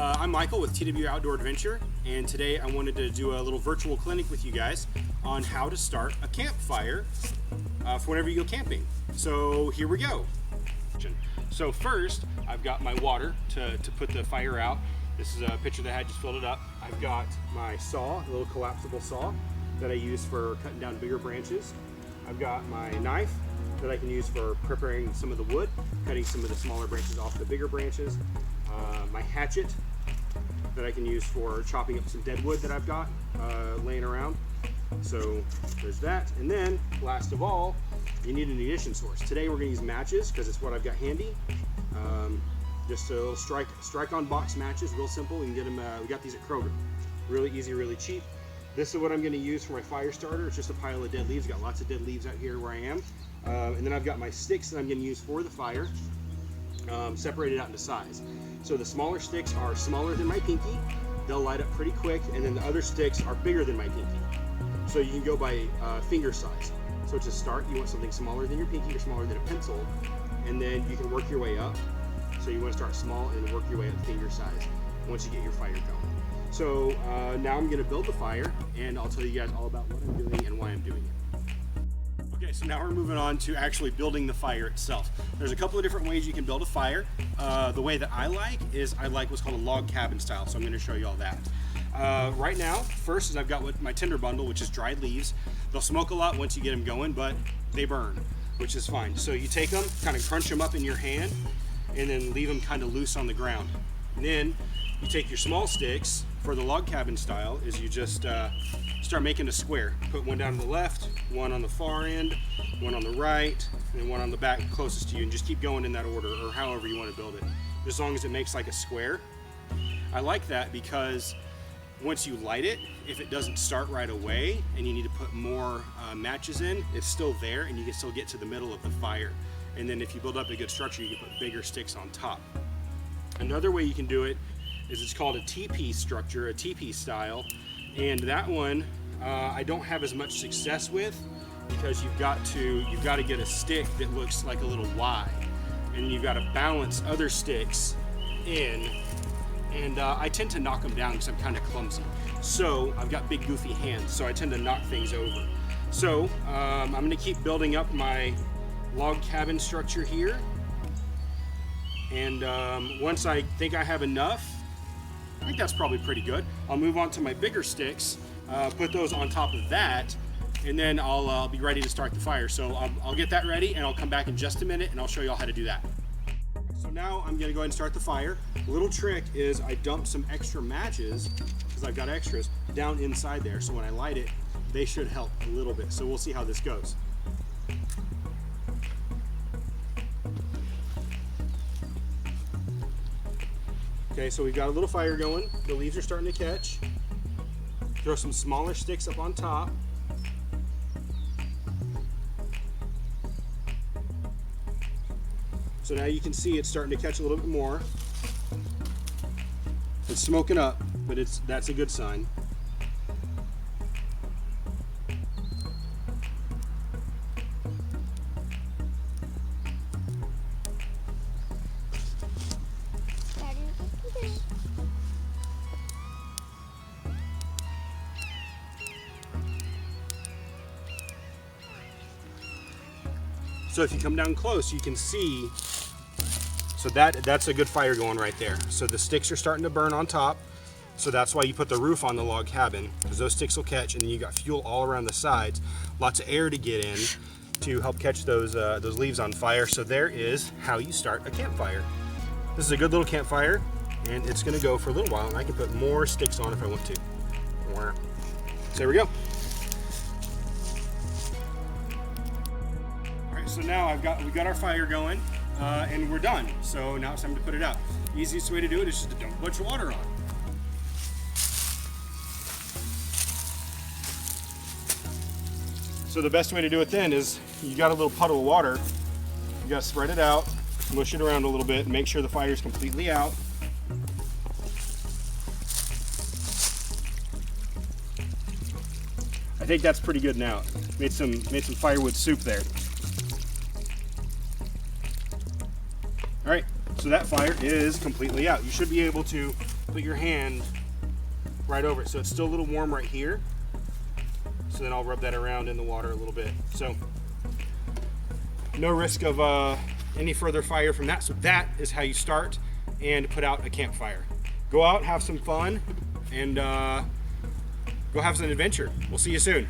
I'm Michael with TW Outdoor Adventure, and today I wanted to do a little virtual clinic with you guys on how to start a campfire for whenever you go camping. So here we go. So first, I've got my water to put the fire out. This is a pitcher that I had just filled it up. I've got my saw, a little collapsible saw that I use for cutting down bigger branches. I've got my knife that I can use for preparing some of the wood, cutting some of the smaller branches off the bigger branches. My hatchet that I can use for chopping up some dead wood that I've got laying around. So there's that. And then last of all, you need an ignition source. Today we're going to use matches because it's what I've got handy. Just a little strike on box matches, real simple. You can get them, we got these at Kroger. Really easy, really cheap. This is what I'm going to use for my fire starter. It's just a pile of dead leaves. Got lots of dead leaves out here where I am. And then I've got my sticks that I'm going to use for the fire, separated out into size. So the smaller sticks are smaller than my pinky. They'll light up pretty quick. And then the other sticks are bigger than my pinky. So you can go by finger size. So to start, you want something smaller than your pinky or smaller than a pencil. And then you can work your way up. So you want to start small and work your way up finger size once you get your fire going. So now I'm going to build the fire, and I'll tell you guys all about what I'm doing and why I'm doing it. Okay, so now we're moving on to actually building the fire itself. There's a couple of different ways you can build a fire. The way that I like is I like what's called a log cabin style, so I'm going to show you all that. Right now, first is I've got my tinder bundle, which is dried leaves. They'll smoke a lot once you get them going, but they burn, which is fine. So you take them, kind of crunch them up in your hand, and then leave them kind of loose on the ground. And then you take your small sticks for the log cabin style is you just start making a square. Put one down on the left, one on the far end, one on the right, and then one on the back closest to you, and just keep going in that order or however you want to build it, as long as it makes like a square. I like that because once you light it, if it doesn't start right away and you need to put more matches in, it's still there and you can still get to the middle of the fire. And then if you build up a good structure, you can put bigger sticks on top. Another way you can do it is it's called a teepee structure, a teepee style. And that one I don't have as much success with because you've got to get a stick that looks like a little Y, and you've got to balance other sticks in. And I tend to knock them down because I'm kind of clumsy. So I've got big goofy hands, so I tend to knock things over. So I'm going to keep building up my log cabin structure here. And once I think I have enough, I think that's probably pretty good, I'll move on to my bigger sticks, put those on top of that, and then I'll be ready to start the fire. So I'll get that ready and I'll come back in just a minute and I'll show you all how to do that. So now I'm going to go ahead and start the fire. The little trick is I dump some extra matches, because I've got extras, down inside there. So when I light it, they should help a little bit. So we'll see how this goes. Okay, so we've got a little fire going. The leaves are starting to catch. Throw some smaller sticks up on top. So now you can see it's starting to catch a little bit more. It's smoking up, but that's a good sign. So if you come down close, you can see, so that's a good fire going right there. So the sticks are starting to burn on top. So that's why you put the roof on the log cabin, because those sticks will catch, and then you got fuel all around the sides, lots of air to get in to help catch those leaves on fire. So there is how you start a campfire. This is a good little campfire, and it's gonna go for a little while, and I can put more sticks on if I want to. So there we go. So now we got our fire going, and we're done. So now it's time to put it out. Easiest way to do it is just to dump a bunch of water on. So the best way to do it then is you got a little puddle of water. You got to spread it out, mush it around a little bit, and make sure the fire is completely out. I think that's pretty good now. Made some firewood soup there. All right, so that fire is completely out. You should be able to put your hand right over it. So it's still a little warm right here. So then I'll rub that around in the water a little bit. So no risk of any further fire from that. So that is how you start and put out a campfire. Go out, have some fun, and go have some adventure. We'll see you soon.